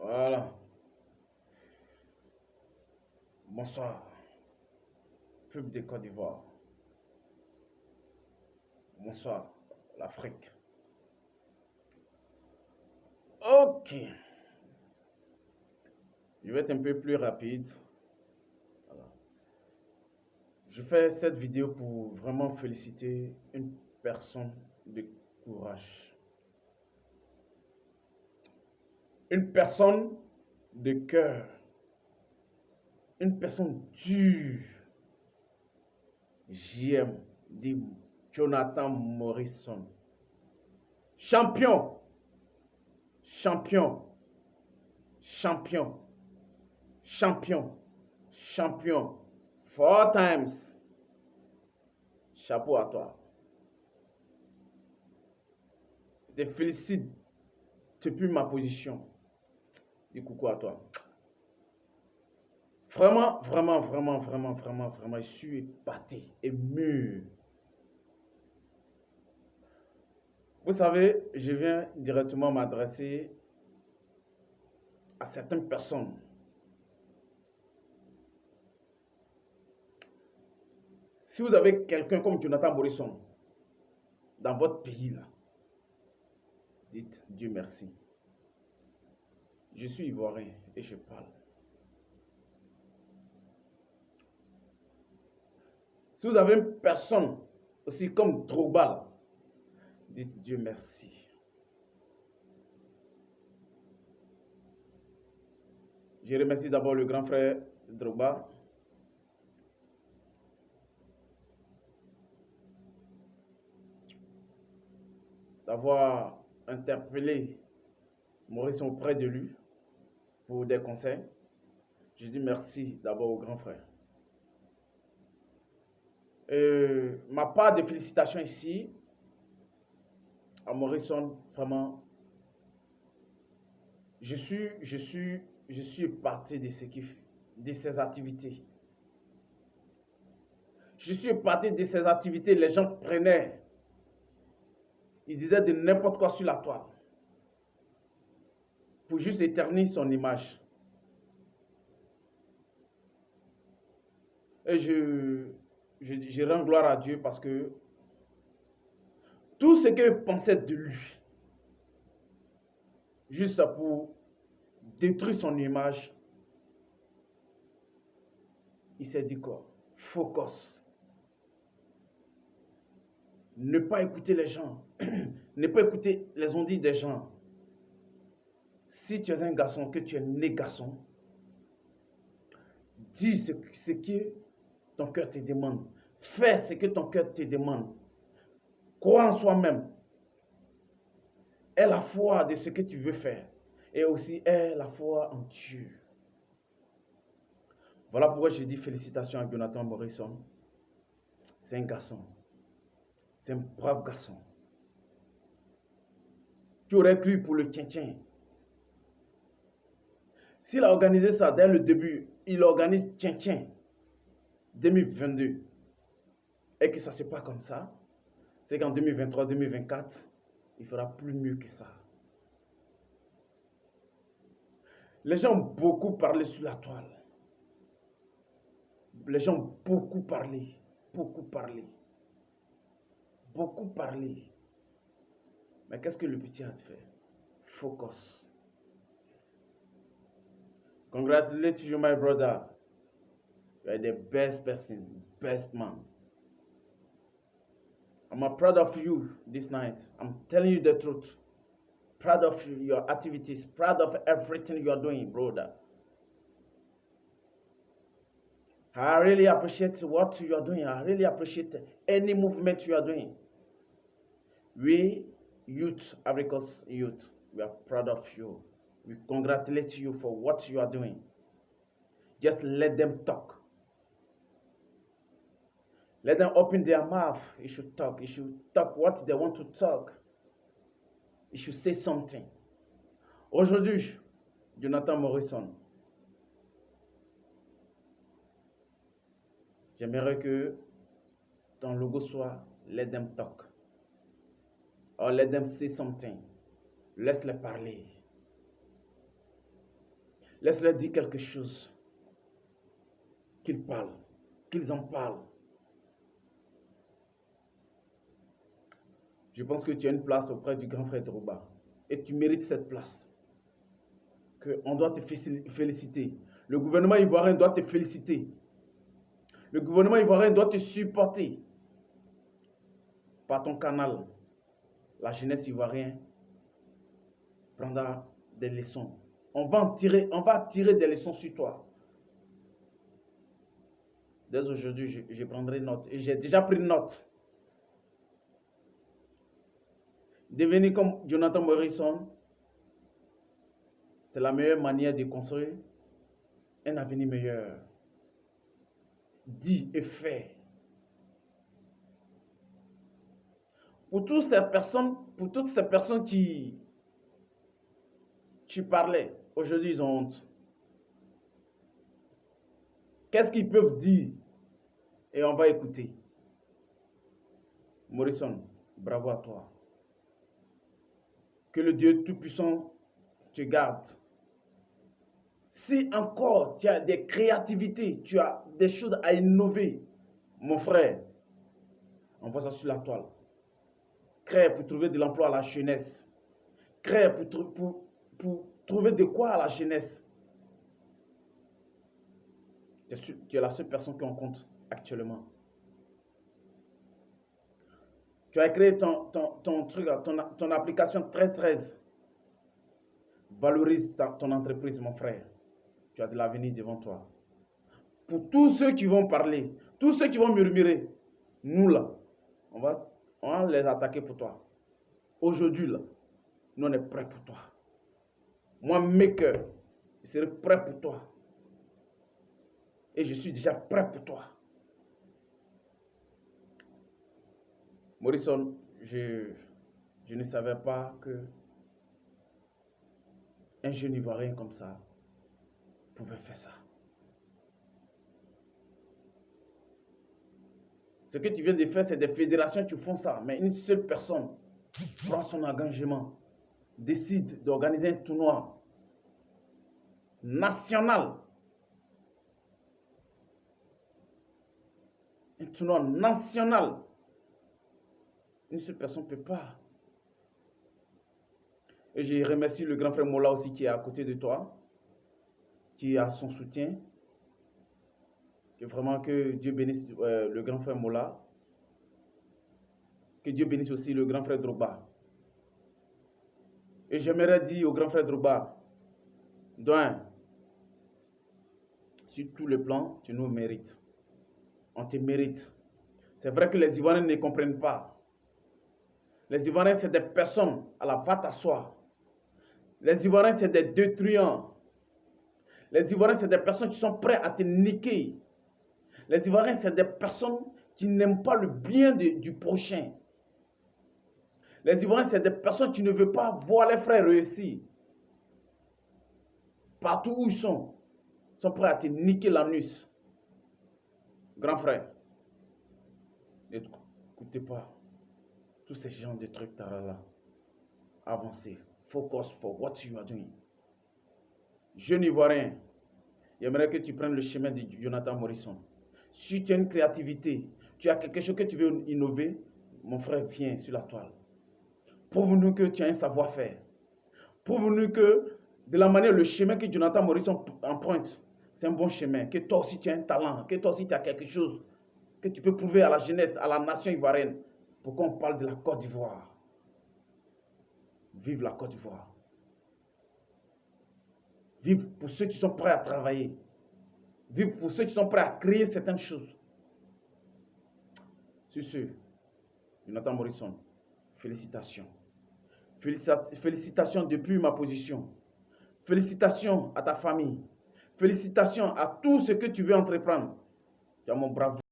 Voilà. Bonsoir, peuple de Côte d'Ivoire. Bonsoir, l'Afrique. Ok. Je vais être un peu plus rapide. Voilà. Je fais cette vidéo pour vraiment féliciter une personne de courage. Une personne de cœur. Une personne dure. JM, dit Jonathan Morrison. Champion. Champion. Champion. Champion. Champion. 4 times. Chapeau à toi. Je te félicite depuis ma position. Dis coucou à toi. Vraiment, vraiment, vraiment, vraiment, vraiment, vraiment, je suis épaté, ému. Vous savez, je viens directement m'adresser à certaines personnes. Si vous avez quelqu'un comme Jonathan Morrison dans votre pays, là, dites Dieu merci. Je suis ivoirien et je parle. Si vous avez une personne aussi comme Drogba, dites Dieu merci. Je remercie d'abord le grand frère Drogba. D'avoir interpellé Maurice auprès de lui pour des conseils. Je dis merci d'abord au grand frère. Ma part de félicitations ici à Morrison, vraiment, je suis parti de ses activités. Je suis parti de ses activités, les gens prenaient, ils disaient de n'importe quoi sur la toile pour juste éterniser son image. Et je rends gloire à Dieu parce que tout ce que je pensais de lui, juste pour détruire son image, il s'est dit quoi? Focus. Ne pas écouter les gens. Ne pas écouter les ondits des gens. Si tu es un garçon, que tu es né garçon, dis ce que ton cœur te demande. Fais ce que ton cœur te demande. Crois en soi-même. Aie la foi de ce que tu veux faire. Et aussi aie la foi en Dieu. Voilà pourquoi je dis félicitations à Jonathan Morrison. C'est un garçon. C'est un brave garçon. Tu aurais cru pour le tien-tien. S'il a organisé ça dès le début, il organise tien-tien 2022 et que ça ne se passe comme ça, c'est qu'en 2023-2024, il fera plus mieux que ça. Les gens ont beaucoup parlé sur la toile. Les gens ont beaucoup parlé, beaucoup parlé, beaucoup parlé. Mais qu'est-ce que le petit a fait? Focus. Congratulations you, my brother. You are the best person, best man. I'm proud of you this night. I'm telling you the truth. Proud of your activities, proud of everything you are doing, brother. I really appreciate what you are doing. I really appreciate any movement you are doing. We, youth, Africa's youth, we are proud of you. We congratulate you for what you are doing. Just let them talk. Let them open their mouth. You should talk. You should talk what they want to talk. You should say something. Aujourd'hui, Jonathan Morrison, j'aimerais que ton logo soit Let them talk. Or let them say something. Laisse-les parler. Laisse-les dire quelque chose. Qu'ils parlent. Qu'ils en parlent. Je pense que tu as une place auprès du grand frère Drogba. Et tu mérites cette place. On doit te féliciter. Le gouvernement ivoirien doit te féliciter. Le gouvernement ivoirien doit te supporter. Par ton canal, la jeunesse ivoirienne prendra des leçons. On va tirer des leçons sur toi. Dès aujourd'hui, je prendrai note. Et j'ai déjà pris note. Devenir comme Jonathan Morrison, c'est la meilleure manière de construire un avenir meilleur. Dis et fais. Pour toutes ces personnes qui tu parlais, aujourd'hui ils ont honte. Qu'est-ce qu'ils peuvent dire? Et on va écouter. Morrison, bravo à toi. Que le Dieu Tout-Puissant te garde. Si encore tu as des créativités, tu as des choses à innover, mon frère, envoie ça sur la toile. Crée pour trouver de l'emploi à la jeunesse. Crée pour trouver de quoi à la jeunesse. Tu es la seule personne qui en compte actuellement. Tu as créé ton application 1313. Valorise ton entreprise, mon frère. Tu as de l'avenir devant toi. Pour tous ceux qui vont parler, tous ceux qui vont murmurer, nous là, on va les attaquer pour toi. Aujourd'hui là, nous on est prêts pour toi. Moi, maker, je serai prêt pour toi. Et je suis déjà prêt pour toi. Morrison, je ne savais pas que un jeune Ivoirien comme ça pouvait faire ça. Ce que tu viens de faire, c'est des fédérations qui font ça. Mais une seule personne prend son engagement, décide d'organiser un tournoi national. Un tournoi national. Une seule personne ne peut pas. Et je remercie le grand frère Mola aussi qui est à côté de toi, qui a son soutien. Et vraiment que Dieu bénisse le grand frère Mola. Que Dieu bénisse aussi le grand frère Drogba. Et j'aimerais dire au grand frère Drogba, d'un, sur tous les plans, tu nous mérites. On te mérite. C'est vrai que les Ivoiriens ne comprennent pas. Les Ivoiriens, c'est des personnes à la va t'asseoir. Les Ivoiriens, c'est des détruisants. Les Ivoiriens, c'est des personnes qui sont prêts à te niquer. Les Ivoiriens, c'est des personnes qui n'aiment pas le bien du prochain. Les Ivoiriens, c'est des personnes qui ne veulent pas voir les frères réussir. Partout où ils sont prêts à te niquer l'anus. Grand frère, n'écoutez pas tous ces gens de trucs là. Avancez. Focus for what you are doing. Jeune Ivoirien, j'aimerais que tu prennes le chemin de Jonathan Morrison. Si tu as une créativité, tu as quelque chose que tu veux innover, mon frère, viens sur la toile. Prouve-nous que tu as un savoir-faire. Prouve-nous que de la manière, le chemin que Jonathan Morrison emprunte, c'est un bon chemin. Que toi aussi tu as un talent, que toi aussi tu as quelque chose que tu peux prouver à la jeunesse, à la nation ivoirienne. Pourquoi on parle de la Côte d'Ivoire? Vive la Côte d'Ivoire. Vive pour ceux qui sont prêts à travailler. Vive pour ceux qui sont prêts à créer certaines choses. Sur ce, Jonathan Morrison, félicitations. Félicitations depuis ma position. Félicitations à ta famille. Félicitations à tout ce que tu veux entreprendre. Tu as mon bravo.